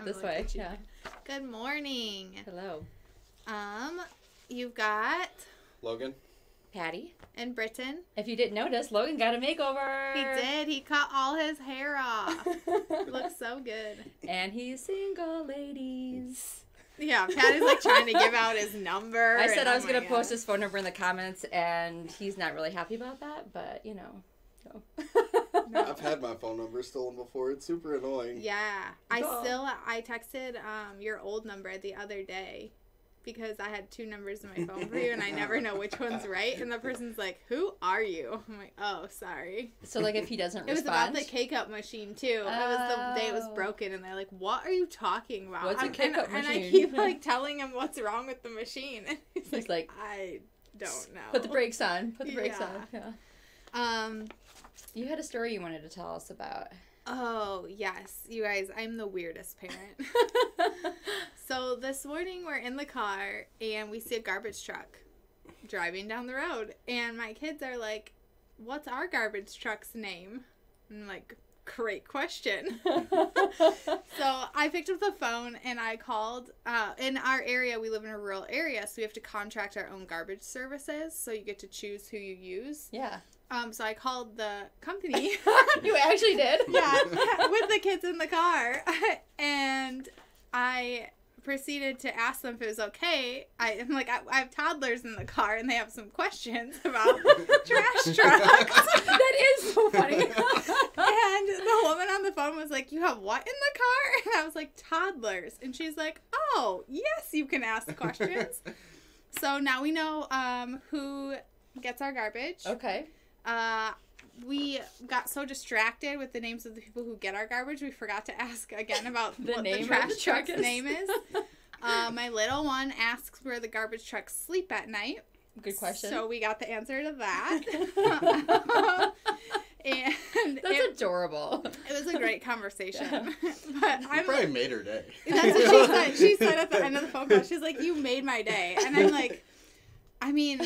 This way, yeah. Good morning. Hello. You've got Logan, Patty, and Britton. If you didn't notice, Logan got a makeover. He did. He cut all his hair off. Looks so good. And he's single, ladies. Yeah, Patty's like trying to give out his number. I said I was going to post his phone number in the comments, and he's not really happy about that, but, you know. So. No. I've had my phone number stolen before. It's super annoying. Yeah. I texted your old number the other day because I had 2 numbers in my phone for you, and I never know which one's right. And the person's like, "Who are you?" I'm like, "Oh, sorry." So, like, if he doesn't respond? It was about the K-Cup machine, too. Oh. It was the day it was broken, and they're like, "What are you talking about?" What's a K-Cup machine? And I keep, like, telling him what's wrong with the machine. And he's like, I don't know. Put the brakes on. Put the brakes on. Yeah. You had a story you wanted to tell us about. Oh, yes. You guys, I'm the weirdest parent. So this morning we're in the car and we see a garbage truck driving down the road. And my kids are like, "What's our garbage truck's name?" And I'm like, "Great question." So I picked up the phone and I called. In our area, we live in a rural area, so we have to contract our own garbage services. So you get to choose who you use. Yeah. So I called the company. You actually did? Yeah, with the kids in the car. And I proceeded to ask them if it was okay. I'm like, I have toddlers in the car, and they have some questions about trash trucks. That is so funny. And the woman on the phone was like, "You have what in the car?" And I was like, "Toddlers." And she's like, "Oh, yes, you can ask questions." So now we know who gets our garbage. Okay. We got so distracted with the names of the people who get our garbage, we forgot to ask again about what the trash truck's name is. My little one asks where the garbage trucks sleep at night. Good question. So we got the answer to that. And that's adorable. It was a great conversation. But You probably made her day. That's what she said. She said at the end of the phone call, she's like, "You made my day." And I'm like, I mean...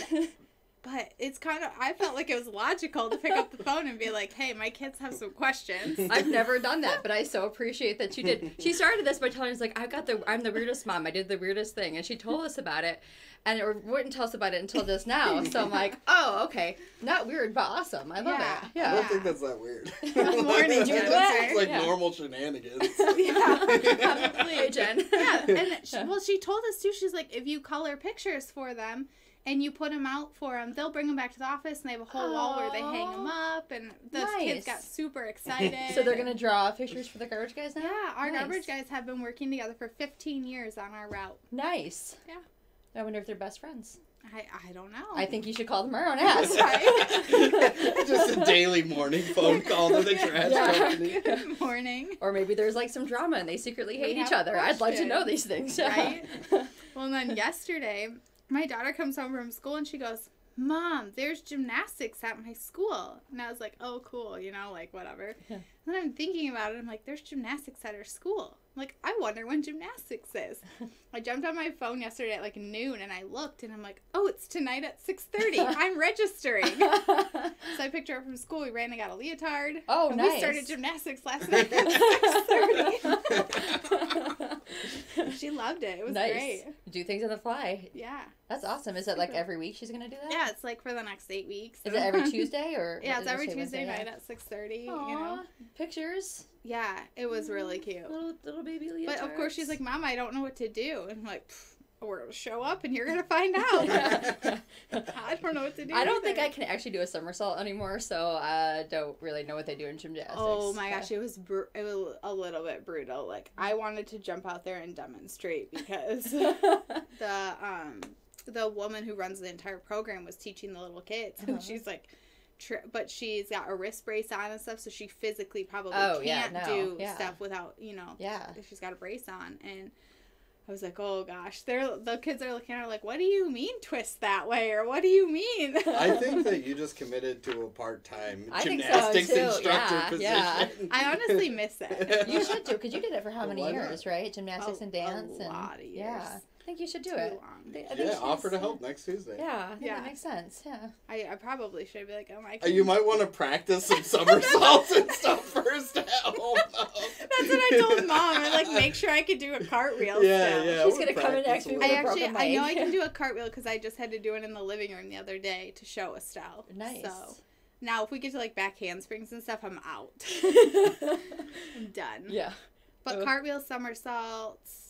But it's kind of, I felt like it was logical to pick up the phone and be like, "Hey, my kids have some questions." I've never done that, but I so appreciate that you did. She started this by telling us, like, I'm the weirdest mom. I did the weirdest thing. And she told us about it. And it wouldn't tell us about it until just now. So I'm like, oh, okay. Not weird, but awesome. I love it. Yeah. I don't think that's that weird. Good morning, Jen. It's like normal shenanigans. Yeah. Hey, Jen. Yeah. And well, she told us too, she's like, if you color pictures for them, and you put them out for them, they'll bring them back to the office, and they have a whole wall where they hang them up, and the kids got super excited. So they're going to draw pictures for the garbage guys now? Yeah, our garbage guys have been working together for 15 years on our route. Nice. Yeah. I wonder if they're best friends. I don't know. I think you should call tomorrow and ask. Just a daily morning phone call to the trash company. Good morning. Or maybe there's like some drama and they secretly hate each other. I'd like to know these things. Right? Well, and then yesterday... my daughter comes home from school and she goes, "Mom, there's gymnastics at my school." And I was like, "Oh, cool, you know, like, whatever." Yeah. And then I'm thinking about it. I'm like, there's gymnastics at her school. I'm like, I wonder when gymnastics is. I jumped on my phone yesterday at like noon and I looked and I'm like, oh, it's tonight at 6:30. I'm registering. So I picked her up from school. We ran and got a leotard. Oh, and nice. We started gymnastics last night at 6:30. She loved it. It was great. Do things on the fly. Yeah. That's awesome. Is it like every week she's going to do that? Yeah, it's like for the next 8 weeks. Is it every Tuesday or? Yeah, it's every Tuesday night at 6:30. You know, pictures. Yeah, it was really cute. Little baby leotards. But of course she's like, "Mom, I don't know what to do." And I'm like, "We're gonna show up and you're gonna find out." I don't know what to do. I don't think I can actually do a somersault anymore, so I don't really know what they do in gymnastics. Oh my gosh, it was a little bit brutal. Like, I wanted to jump out there and demonstrate because the woman who runs the entire program was teaching the little kids, and she's like, but she's got a wrist brace on and stuff, so she physically probably can't do stuff without, you know, if she's got a brace on. And I was like, oh gosh, the kids are looking at her like, "What do you mean twist that way?" Or "What do you mean?" I think that you just committed to a part-time gymnastics instructor position. Yeah. I honestly miss it. You should do, because you did it for how many years, right? Gymnastics and dance. A lot of years. Yeah. I think you should do too it. long. I think Yeah, she's- offer to help next Tuesday. Yeah, I think Yeah. that makes sense. Yeah. I probably should be like, oh my. You might want to practice some somersaults and stuff first at home. That's what I told Mom. I'm like, make sure I could do a cartwell. Yeah, still. yeah. She's gonna come in next week with a broken I know leg. I can do a cartwheel because I just had to do it in the living room the other day to show Estelle. Nice. So now if we get to like back handsprings and stuff, I'm out. I'm done. Yeah. But cartwheels, somersaults.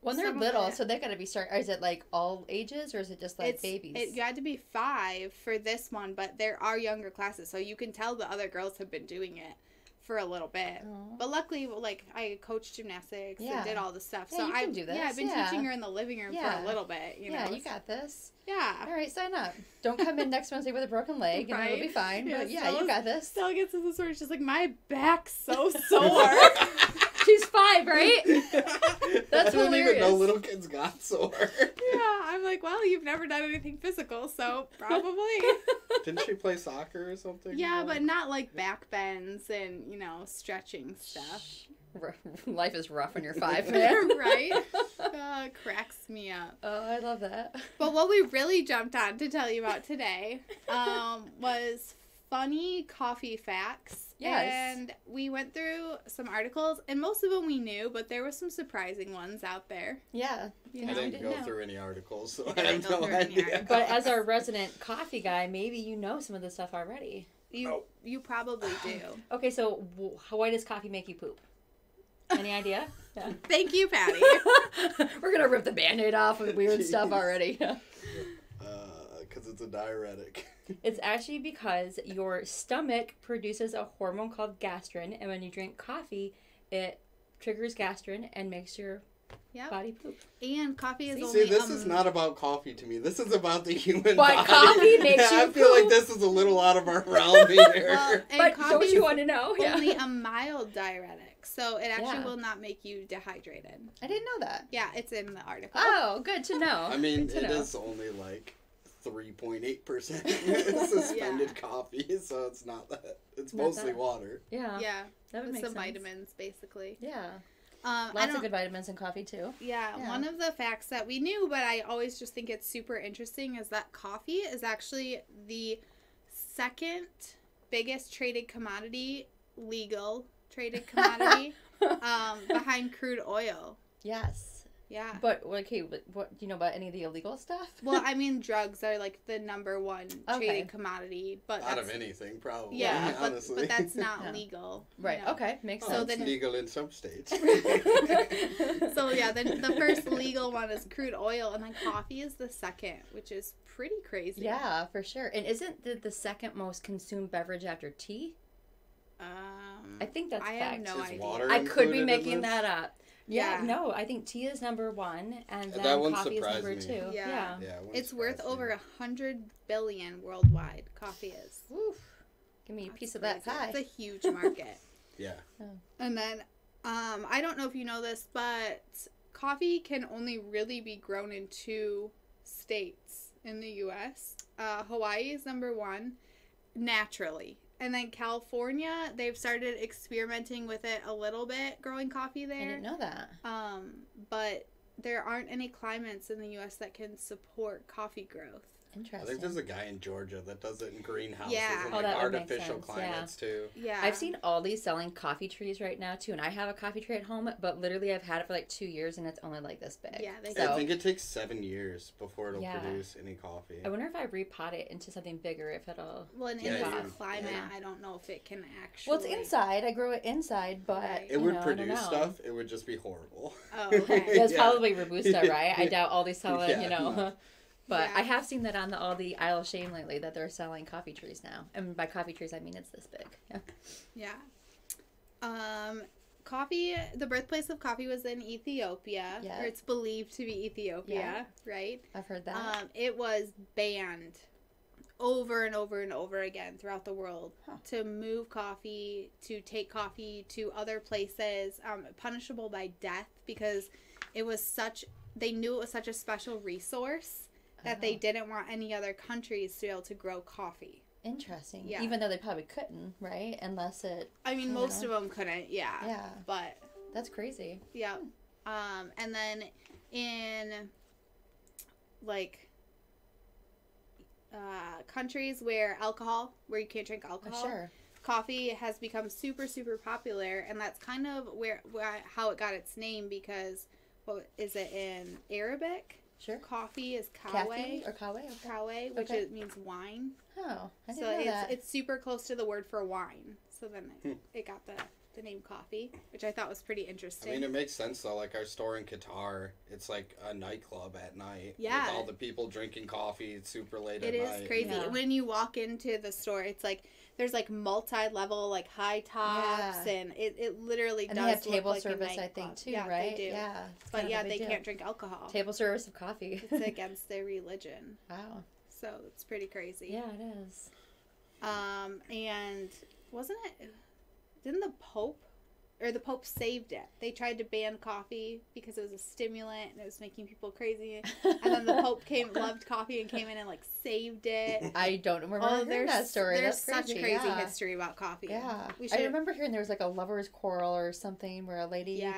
When they're Some of little, it. so they gotta be is it like all ages or is it just like babies? You had to be 5 for this one, but there are younger classes, so you can tell the other girls have been doing it for a little bit. Aw. But luckily, like, I coached gymnastics Yeah. and did all the stuff. Yeah, So you can do this. Yeah, I've been Yeah. teaching her in the living room for Yeah. a little bit. You know, you got this. Yeah. All right, sign up. Don't come in next Wednesday with a broken leg, and Right. it'll be fine. Yeah, but yeah, Stella's- you got this. Stella gets to this where she's like, my back's so sore. She's 5, right? That's I didn't even know hilarious. little kids got sore. Yeah, I'm like, well, you've never done anything physical, so probably. Didn't she play soccer or something? Yeah, but not like back bends and, you know, stretching stuff. Life is rough when you're 5, man. Right? Cracks me up. Oh, I love that. But what we really jumped on to tell you about today was funny coffee facts. Yes. And we went through some articles, and most of them we knew, but there were some surprising ones out there. Yeah. You I know, didn't didn't go know. through any articles, so Yeah, I I have don't no know any idea. articles. But as our resident coffee guy, maybe you know some of this stuff already. You probably do. Okay, so why does coffee make you poop? Any idea? Yeah. Thank you, Patty. We're going to rip the Band-Aid off with weird stuff Jeez. already. Because it's a diuretic. It's actually because your stomach produces a hormone called gastrin, and when you drink coffee, it triggers gastrin and makes your Yep. body poop. And coffee is See, only See, this is not about coffee to me. This is about the human But body. coffee makes I you feel like poop. this is a little out of our realm here. Well, and But coffee don't is you want to know? Yeah. only a mild diuretic, so it actually Yeah. will not make you dehydrated. I didn't know that. Yeah, it's in the article. Oh, good to know. I mean, Good to it know. is only like 3.8% suspended coffee, so it's not that. It's Not mostly that. water. Yeah. Yeah, That would with make some sense. vitamins, basically. Yeah. I Lots don't- of good vitamins in coffee, too. Yeah, Yeah. one of the facts that we knew, but I always just think it's super interesting, is that coffee is actually the second biggest traded commodity, legal traded commodity, behind crude oil. Yes. Yeah. But, okay, what do you know about any of the illegal stuff? Well, I mean, drugs are like the number one Okay. traded commodity, but Out that's, of anything, probably. yeah, honestly. but that's not Yeah. legal. you Right, know. okay, makes Oh, So sense. it's then- legal in some states. So yeah, the first legal one is crude oil, and then coffee is the second, which is pretty crazy. Yeah, for sure. And isn't the second most consumed beverage after tea? I think that's I fact. have no Is idea. water I could be included in making this? that up. Yeah, Yeah. no, I think tea is number 1, and That then wouldn't coffee is surprise number me. 2. Yeah. Yeah. Yeah, it wouldn't It's worth surprise me. over 100 billion worldwide. Coffee is. Oof. Give me a piece of that Crazy. pie. It's a huge market. Yeah. And then, I don't know if you know this, but coffee can only really be grown in 2 states in the U.S. Hawaii is number 1, naturally. And then California, they've started experimenting with it a little bit, growing coffee I there. didn't know that. But there aren't any climates in the U.S. that can support coffee growth. I Interesting. think there's a guy in Georgia that does it in greenhouses Yeah. and Oh, like that would make artificial sense, climates too. Yeah. I've seen Aldi selling coffee trees right now, too, and I have a coffee tree at home, but literally I've had it for like 2 years, and it's only like this big. Yeah, they So, I think it takes 7 years before it'll Yeah. produce any coffee. I wonder if I repot it into something bigger, if it'll... Well, and Yeah, in you- this climate, yeah. I don't know if it can actually. Well, it's inside. I grow it inside, but Right. It would I don't produce know. stuff. It would just be horrible. Oh, okay. Yeah, it's Yeah. probably Robusta, right? I Yeah. doubt Aldi's selling, Yeah, you know. no. But Yeah. I have seen that on the Aldi Isle of Shame lately, that they're selling coffee trees now. And by coffee trees, I mean it's this big. Yeah. Yeah. Coffee, the birthplace of coffee was in Ethiopia. Yeah. Or it's believed to be Ethiopia, right? I've heard that. It was banned over and over and over again throughout the world to move coffee, to take coffee to other places, punishable by death because it was they knew it was such a special resource that they didn't want any other countries to be able to grow coffee. Interesting. Yeah. Even though they probably couldn't, right? Unless it... I mean, You most know. of them couldn't, yeah. Yeah. But, That's crazy. yeah. And then in like countries where you can't drink alcohol. Sure. Coffee has become super, super popular, and that's kind of how it got its name, because what is it in Arabic? Sure. Coffee is kawe. Caffeine or kawe? Okay. Kawe, which means wine. Oh, I didn't So know that. it's super close to the word for wine. So then it got the name coffee, which I thought was pretty interesting. I mean, it makes sense though. Like our store in Qatar, it's like a nightclub at night. Yeah. With all the people drinking coffee super late at It night. is crazy. Yeah. When you walk into the store, it's like there's like multi-level, like high tops, and it literally and does they have look table like a service, I nightclub. think, too, Yeah, right? they do. Yeah. It's But kind of yeah, a big they deal. can't drink alcohol. Table service of coffee. It's against their religion. Wow. So it's pretty crazy. Yeah, it is. And didn't the Pope saved it? They tried to ban coffee because it was a stimulant and it was making people crazy. And then the Pope loved coffee and came in and like saved it. I don't remember hearing that story. There's That's such crazy. crazy history about coffee. Yeah. We I remember hearing there was like a lover's quarrel or something where a lady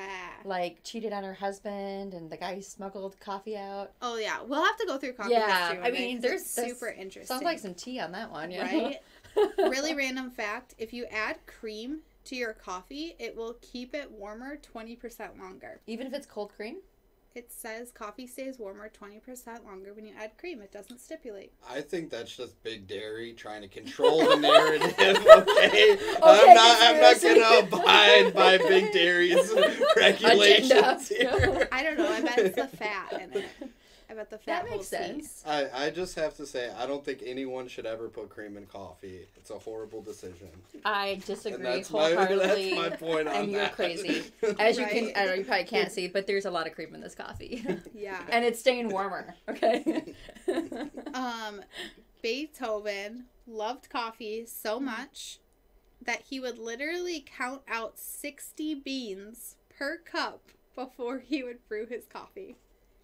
like cheated on her husband and the guy smuggled coffee out. Oh yeah, we'll have to go through coffee history. I mean, there's super interesting. Sounds like some tea on that one, yeah. Right? Really random fact: if you add cream to your coffee, it will keep it warmer 20% longer. Even if it's cold cream? It says coffee stays warmer 20% longer when you add cream. It doesn't stipulate. I think that's just Big Dairy trying to control the narrative. Okay, I'm not gonna abide by Big Dairy's regulations here. I don't know. I bet it's the fat in it. I bet the fat that makes sense. I just have to say, I don't think anyone should ever put cream in coffee. It's a horrible decision. I disagree That's wholeheartedly. my point on and you're that. crazy. As you can, I know you probably can't see, but there's a lot of cream in this coffee. Yeah. And it's staying warmer. Okay. Beethoven loved coffee so much that he would literally count out 60 beans per cup before he would brew his coffee.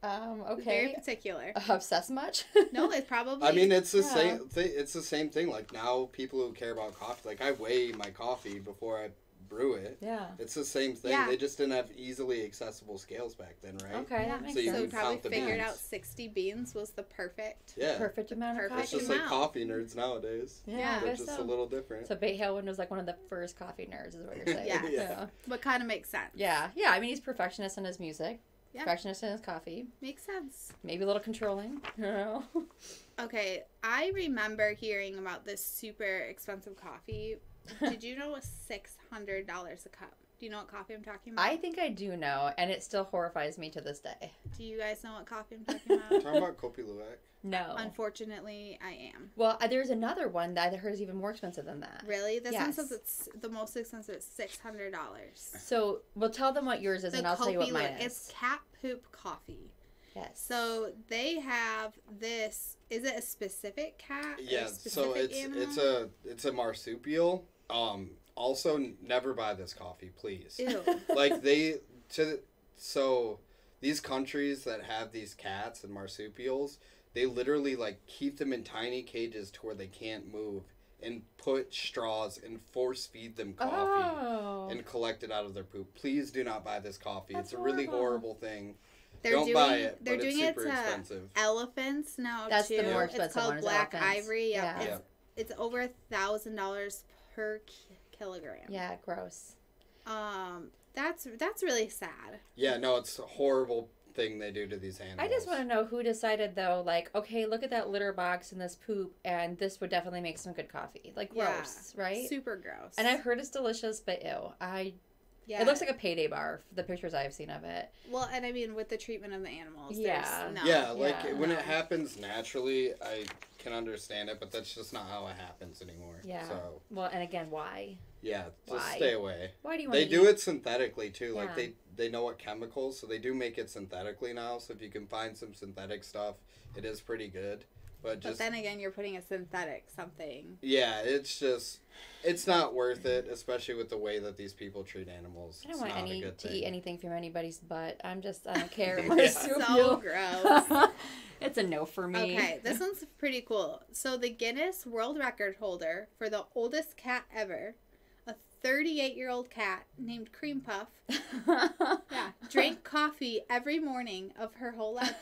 Okay. Very particular. Obsessed much? No, it's probably. I mean, it's the same thing. It's the same thing. Like now, people who care about coffee, like I weigh my coffee before I brew it. Yeah. It's the same thing. Yeah. They just didn't have easily accessible scales back then, right? Okay, that makes So you sense. So we can probably count the figured beans. out 60 beans was the perfect. Yeah. Perfect amount of Perfect It's coffee. just like amount. coffee nerds nowadays. Yeah, I They're guess just so. a little different. So Beethoven was like one of the first coffee nerds, is what you're saying. Yes. Yeah. But kind of makes sense. Yeah. Yeah. I mean, he's perfectionist in his music. Yeah. Perfectionist in his coffee. Makes sense. Maybe a little controlling. You know. Okay, I remember hearing about this super expensive coffee. Did you know it was $600 a cup? Do you know what coffee I'm talking about? I think I do know, and it still horrifies me to this day. Do you guys know what coffee I'm talking about? Talking about Kopi Luwak. No. Unfortunately, I am. Well, there's another one that I heard is even more expensive than that. Really? This one Yes. says it's the most expensive. It's $600. So, well, tell them what yours is, and I'll tell you what mine is. It's cat poop coffee. Yes. So they have this. Is it a specific cat? or Yeah. a So specific animal? it's a marsupial. Also, never buy this coffee, please. Ew. Like so these countries that have these cats and marsupials, they literally like keep them in tiny cages to where they can't move and put straws and force feed them coffee and collect it out of their poop. Please do not buy this coffee. That's it's a really horrible. horrible thing. They're Don't doing, buy it, They're but doing it's it super to expensive. elephants now That's too. the more It's expensive called one, is black elephants. ivory. Yep. Yeah. It's over $1,000 per kilogram. Yeah, gross. That's really sad. Yeah, no, it's a horrible thing they do to these animals. I just want to know who decided, though, like, okay, look at that litter box and this poop, and this would definitely make some good coffee. Like, gross, right? Super gross. And I've heard it's delicious, but ew. Yeah. It looks like a payday bar, the pictures I've seen of it. Well, and I mean, with the treatment of the animals, Yeah. there's no. Yeah, like Yeah. when it happens naturally, I can understand it, but that's just not how it happens anymore. Yeah. So Well, and again, why? yeah, just Why? stay away. Why do you want They to do it synthetically too. Yeah. Like they know what chemicals, so they do make it synthetically now. So if you can find some synthetic stuff, it is pretty good. But But then again, you're putting a synthetic something. yeah, it's not worth it, especially with the way that these people treat animals. I don't It's want not a good to thing. eat anything from anybody's butt. I don't care. Yeah. So gross. It's a no for me. Okay, this one's pretty cool. So the Guinness World Record holder for the oldest cat ever, a 38-year-old cat named Cream Puff. Yeah, drank coffee every morning of her whole life.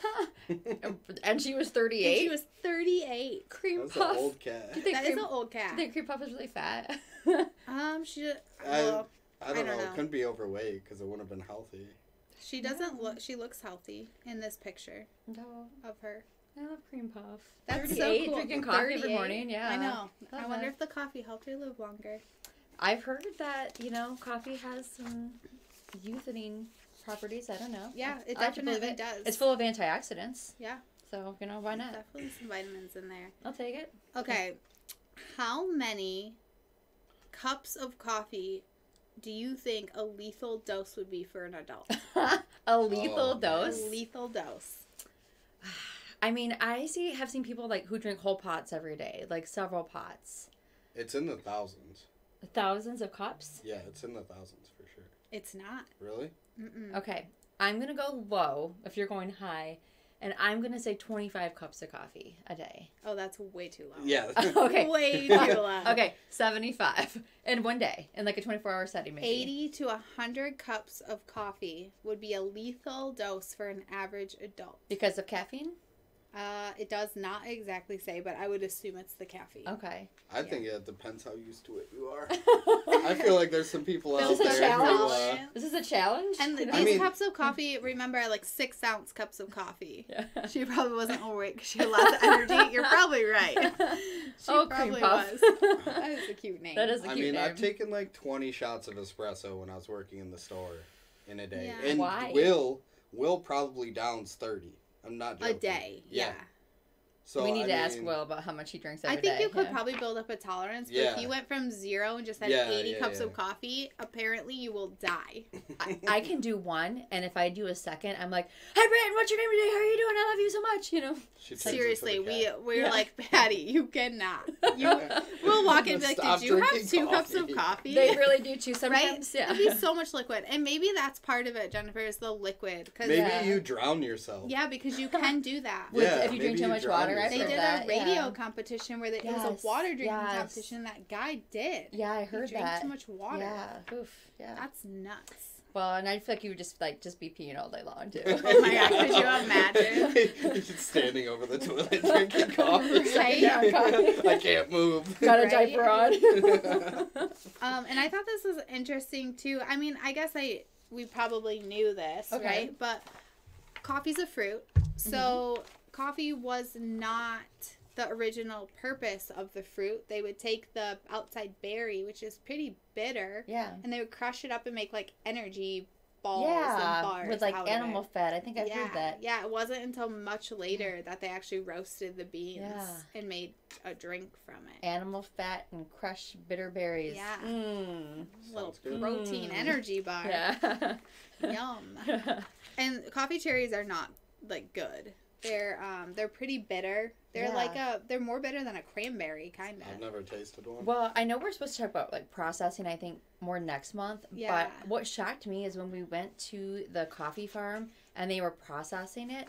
And she was 38? And she was 38. Cream That's Puff. an old cat. That is an old cat. Do you think Cream Puff is really fat? She. I Well, don't know. It couldn't be overweight because it wouldn't have been healthy. she doesn't look. She looks healthy in this picture No. of her. I love Cream Puff. That's 38, so cool. drinking coffee every 38. morning, yeah. I know. Love I wonder that. if the coffee helped her live longer. I've heard that, coffee has some youthening properties. I don't know. Yeah, it I like to believe definitely does. It's full of antioxidants. Yeah. So, why not? Definitely some vitamins in there. I'll take it. Okay. How many cups of coffee do you think a lethal dose would be for an adult? A lethal Oh, dose? A lethal dose. I mean, have seen people who drink whole pots every day, several pots. It's in the thousands. Thousands of cups? Yeah, it's in the thousands for sure. It's not. Really? Mm-mm. Okay. I'm going to go low if you're going high, and I'm going to say 25 cups of coffee a day. Oh, that's way too low. Yeah. Okay. Way too low. Okay, 75 in one day, in a 24-hour setting maybe. 80 to 100 cups of coffee would be a lethal dose for an average adult. Because of caffeine? It does not exactly say, but I would assume it's the caffeine. Okay. I think it depends how used to it you are. I feel like there's some people out This is a there who... challenge? Is this a challenge? And I these mean- cups of coffee, remember, are 6-ounce cups of coffee. Yeah. She probably wasn't overweight because she had lots of energy. You're probably right. She Cream probably Puff. was. That is a cute name. That is a I cute mean, name. I've taken 20 shots of espresso when I was working in the store in a day. Yeah. And Why? Will probably downs 30. I'm not joking. A day, yeah. So we need to ask mean, Will about how much he drinks I every day. think you could Yeah. probably build up a tolerance, but Yeah. if you went from 0 and just had Yeah, 80 yeah, cups yeah. of coffee, apparently you will die. I can do one, and if I do a second, I'm like, "Hi, Brandon, what's your name today? How are you doing? I love you so much." She turns into Seriously, the cat. we're Yeah. like, Patty, you cannot. We'll walk in and be like, Stop did you have drinking 2 cups of coffee." coffee? They really do too. Right? Sometimes, yeah. It'd be so much liquid. And maybe that's part of it, Jennifer, is the liquid. Cause, Maybe Yeah. you drown yourself. Yeah, because you can do that. With- Yeah, if you drink maybe too you much drown water, I've They heard did that, a radio yeah. competition where it was Yes, a water drinking yes. competition that guy did. Yeah, I He heard drank that. too much water. Yeah, oof, yeah. That's nuts. Well, and I feel like you would just be peeing all day long too. Oh my God, could you imagine? Just standing over the toilet drinking coffee. Right? Yeah, coffee. I can't move. Got a Right? diaper on. And I thought this was interesting too. I mean, I guess we probably knew this, Okay. right? But coffee's a fruit, so coffee was not the original purpose of the fruit. They would take the outside berry, which is pretty bitter, Yeah. and they would crush it up and make energy balls Yeah, and bars with out of animal it. fat. I think I've Yeah, heard that. yeah. It wasn't until much later that they actually roasted the beans Yeah. and made a drink from it. Animal fat and crushed bitter berries. Yeah. Mm. Little Sounds good. protein energy bar. Yeah. Yum. And coffee cherries are not good. They're pretty bitter. They're Yeah. they're more bitter than a cranberry, kind I've of. never tasted one. Well, I know we're supposed to talk about processing, I think, more next month. Yeah. But what shocked me is when we went to the coffee farm and they were processing it,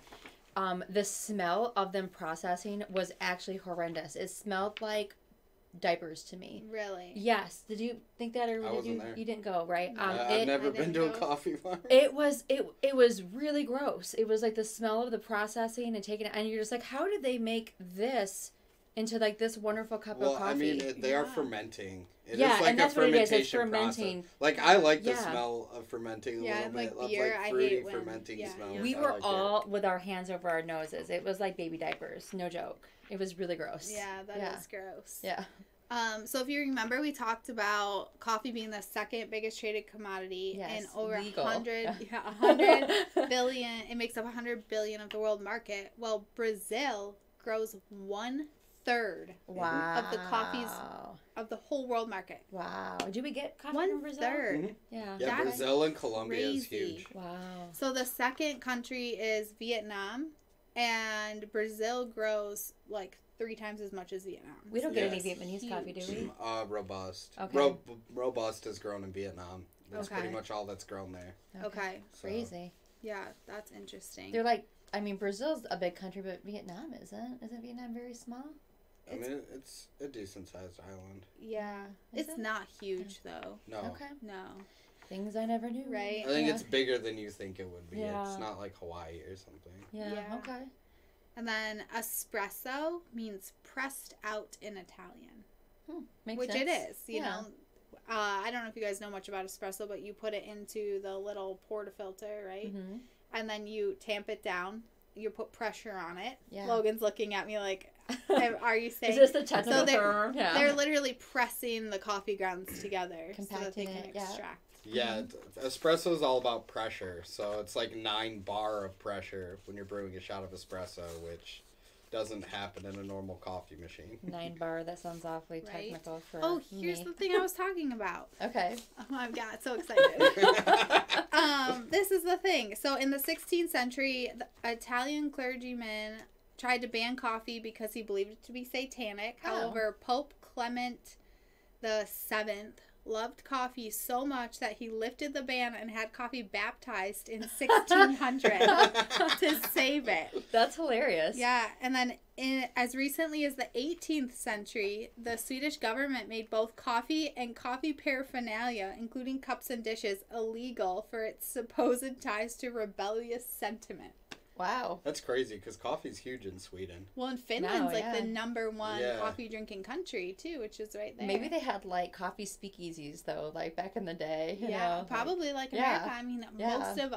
the smell of them processing was actually horrendous. It smelled like diapers to me. Really? Yes. Did you think that, or I did wasn't you? there. You didn't go, right? No. I've never I been didn't to a go. coffee farm. It was really gross. It was like the smell of the processing and taking it, and you're just like, how did they make this into this wonderful cup Well, of coffee? I mean, they are Yeah. fermenting. It Yeah, is like and that's a what it is. fermentation It's fermenting. process. I like the Yeah. smell of fermenting a Yeah, little bit. like beer, Of I fruity hate when- fermenting yeah, smells. yeah. We I were like all with our hands over our noses. It was like baby diapers. No joke. It was really gross. Yeah, that is Yeah. gross. Yeah. So if you remember, we talked about coffee being the second biggest traded commodity Yes, and over legal. 100 billion. It makes up 100 billion of the world market. Well, Brazil grows 1/3 Wow. Of the coffees of the whole world market. Wow. Do we get coffee from Brazil? 1/3. Mhm. Yeah. Yeah, That's Brazil and Colombia is crazy. huge. Wow. So the second country is Vietnam, and Brazil grows 3 times as much as Vietnam. We don't get any Yes. Vietnamese coffee, do we? Robust. Okay. Robust is grown in Vietnam. That's Okay. pretty much all that's grown there. Okay. So. Crazy. Yeah, that's interesting. They're Brazil's a big country, but Vietnam isn't. Isn't Vietnam very small? I mean, it's a decent-sized island. Yeah. Is It's it? not huge, though. No. Okay. No. Things I never knew. Right. I think it's bigger than you think it would be. Yeah. It's not like Hawaii or something. Yeah. Yeah. Okay. And then espresso means pressed out in Italian. Makes Which sense. it is, you Yeah. know. I don't know if you guys know much about espresso, but you put it into the little portafilter, right? Mm-hmm. And then you tamp it down. You put pressure on it. Yeah. Logan's looking at me like, are you saying? Is this the technical So term? Yeah. They're literally pressing the coffee grounds together so that they Compacting can it, yeah. extract. Yeah, espresso is all about pressure. So it's like 9 bar of pressure when you're brewing a shot of espresso, which doesn't happen in a normal coffee machine. 9 bar. That sounds awfully Right. technical for Oh, here's me. the thing I was talking about. Okay. Oh, I got so excited. This is the thing. So in the 16th century, the Italian clergyman tried to ban coffee because he believed it to be satanic. Oh. However, Pope Clement VII loved coffee so much that he lifted the ban and had coffee baptized in 1600 to save it. That's hilarious. Yeah, and then as recently as the 18th century, the Swedish government made both coffee and coffee paraphernalia, including cups and dishes, illegal for its supposed ties to rebellious sentiment. Wow. That's crazy because coffee's huge in Sweden. Well, and Finland's No, like the yeah. #1 Yeah. coffee drinking country too, which is right there. Maybe they had like coffee speakeasies though, like back in the day. You Yeah, know, probably like yeah. America. I mean, Yeah. most of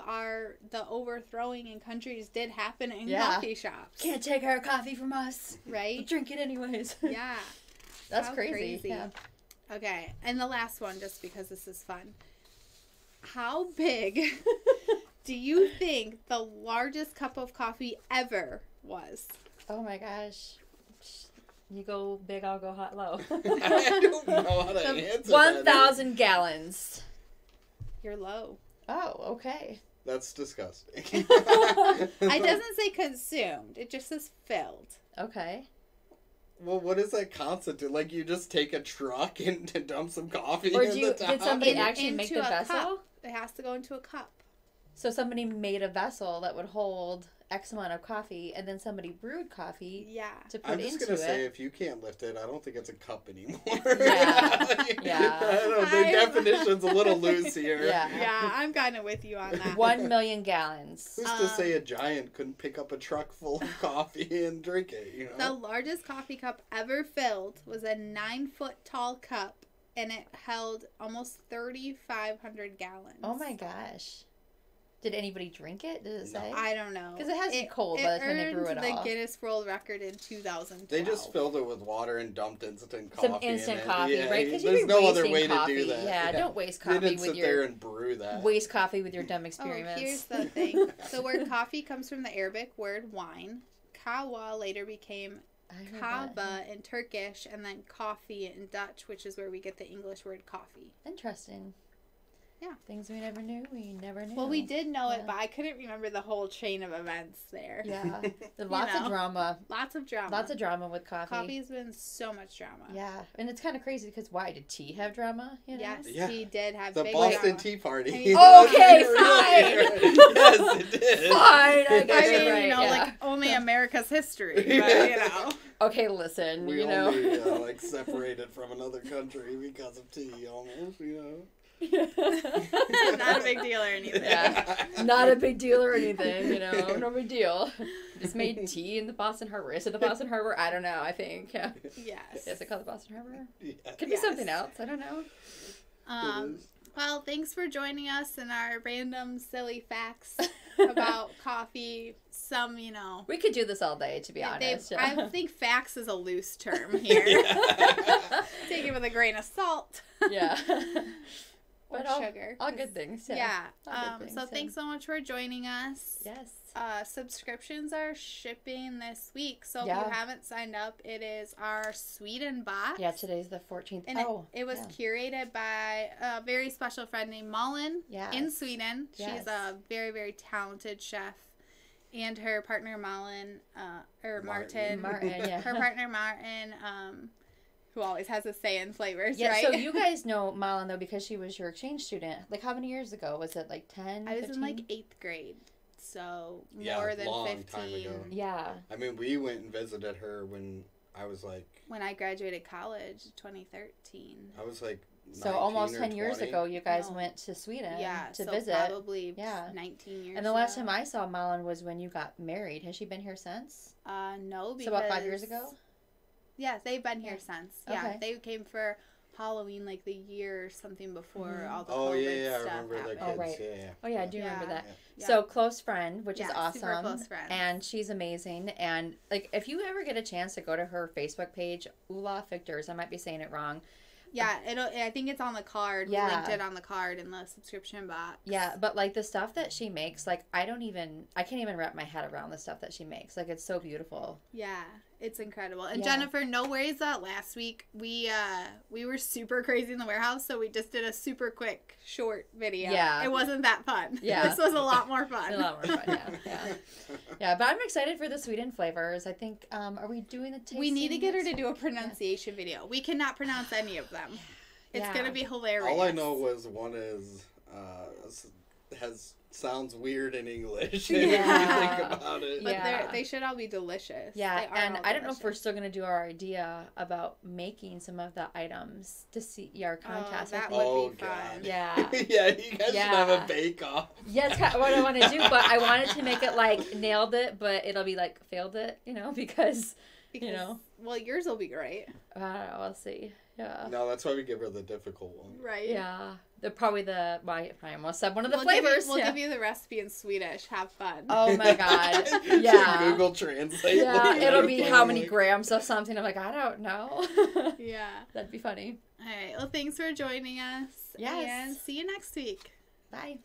the overthrowing in countries did happen in Yeah. coffee shops. Can't take our coffee from us. We'll Right? drink it anyways. Yeah. That's How crazy. Yeah. Okay, and the last one, just because this is fun. How big do you think the largest cup of coffee ever was? Oh my gosh. You go big, I'll go hot low. I don't know how to answer that. 1,000 gallons. You're low. Oh, okay. That's disgusting. It doesn't say consumed. It just says filled. Okay. Well, what does that constitute? Like, you just take a truck and dump some coffee Or in the top? did somebody actually Into make the a vessel? cup. It has to go into a cup. So somebody made a vessel that would hold X amount of coffee, and then somebody brewed coffee Yeah. to put I'm just into going to say, it. if you can't lift it, I don't think it's a cup anymore. Yeah. Yeah. I don't know, the definition's a little loose here. Yeah. Yeah, I'm kind of with you on that. 1 million gallons. Who's to say a giant couldn't pick up a truck full of coffee and drink it, you The know? largest coffee cup ever filled was a 9-foot tall cup, and it held almost 3,500 gallons. Oh my gosh. Did anybody drink it? Did it say? I don't know. 'Cause it has to be cold by the time they brew it earned all. the Guinness World Record in 2012. They just filled it with water and dumped instant coffee Some instant in it. coffee, Yeah, right? Because there's you'd be no other wasting way coffee. to do that. Yeah, don't waste They coffee didn't with sit there your and brew that. waste coffee with your dumb Oh, experiments. here's the thing. The word coffee comes from the Arabic word wine. Kawa later became I heard that. kava in Turkish, and then coffee in Dutch, which is where we get the English word coffee. Interesting. Yeah. Things we never knew. We never knew. Well, we did know it, Yeah. but I couldn't remember the whole chain of events there. Yeah. There's lots of know. drama. Lots of drama. Lots of drama with coffee. Coffee's been so much drama. Yeah. And it's kind of crazy because why? Did tea have drama? You know? Yes, Yeah. he did have The big Boston drama. Tea Party. I mean- Okay, Yes, it did. Fine. I guess I mean, you're right. you know, yeah. like only America's history, but you know. Okay, listen. We you know. only like separated from another country because of tea, almost. You know. Not a big deal or anything. Yeah. Not a big deal or anything, you know. No big deal. Just made tea in the Boston Harbor. Is it the Boston Harbor? I don't know. I think. Yeah. Yes. Is it called the Boston Harbor? Yeah. Could be Yes. something else. I don't know. It is. Well, thanks for joining us in our random silly facts about coffee. Some, you know. We could do this all day, to be honest. Yeah. I think facts is a loose term here. Take it with a grain of salt. Yeah. Or But all, sugar. all good things. Yeah. Yeah. All good things, So yeah. thanks so much for joining us. Yes. Subscriptions are shipping this week, so if Yeah. you haven't signed up, it is our Sweden box. Yeah, today's the 14th. And it was curated by a very special friend named Malin Yes. in Sweden. Yes. She's a very, very talented chef. And her partner Malin, Martin. Martin, yeah. Her partner Martin, who always has a say in flavors, Yeah, right? so you guys know Malin, though, because she was your exchange student. Like, how many years ago? Was it, like, 10, I was 15? in like 8th grade, so Yeah, more than long 15. time ago. Yeah. I mean, we went and visited her when I was like... When I graduated college, 2013. I was like So almost 10 or years 20. ago, you guys went to Sweden to visit. Probably 19 years And the last time I saw Malin was when you got married. Has she been here since? No, because... So about 5 years ago? Yeah, they've been here since. Yeah, Okay. they came for Halloween like the year or something before all the Oh, COVID yeah, I stuff remember happened. the kids. Oh, right. Yeah. Oh, yeah, I do remember that. Yeah. So, close friend, which is Yeah, awesome. super close friends. And she's amazing. And, like, if you ever get a chance to go to her Facebook page, Ula Fictors, I might be saying it wrong. Yeah, I think it's on the card. Yeah. We linked it on the card in the subscription box. Yeah, but, like, the stuff that she makes, like, I can't even wrap my head around the stuff that she makes. Like, it's so beautiful. Yeah, it's incredible. And Yeah. Jennifer, no worries that last week we were super crazy in the warehouse, so we just did a super quick, short video. Yeah. It wasn't that fun. Yeah. This was a lot more fun. A lot more fun, yeah. Yeah, but I'm excited for the Sweden flavors. I think, are we doing the tasting? We need to get her to do a pronunciation video. We cannot pronounce any of them. It's Yeah. going to be hilarious. All I know was one is sounds weird in English. If you Yeah. think about it. But Yeah. they should all be delicious. Yeah, They are and all I don't know if we're delicious. still going to do our idea about making some of the items to see our contest. that I would think. be fun. God. Yeah. Yeah, you guys should have Yeah. a bake-off. Yeah, it's kind of what I want to do, but I wanted to make it like nailed it, but it'll be like failed it, because Well, yours will be great. I don't know, we'll see. Yeah. No, that's why we give her the difficult one. Right. Yeah. I almost said one of the We'll flavors. We'll give you the recipe in Swedish. Have fun. Oh my God. Should Yeah. Google Translate. Yeah, later. it'll be how many grams of something. I'm like, I don't know. Yeah. That'd be funny. All right. Well, thanks for joining us. Yes. And see you next week. Bye.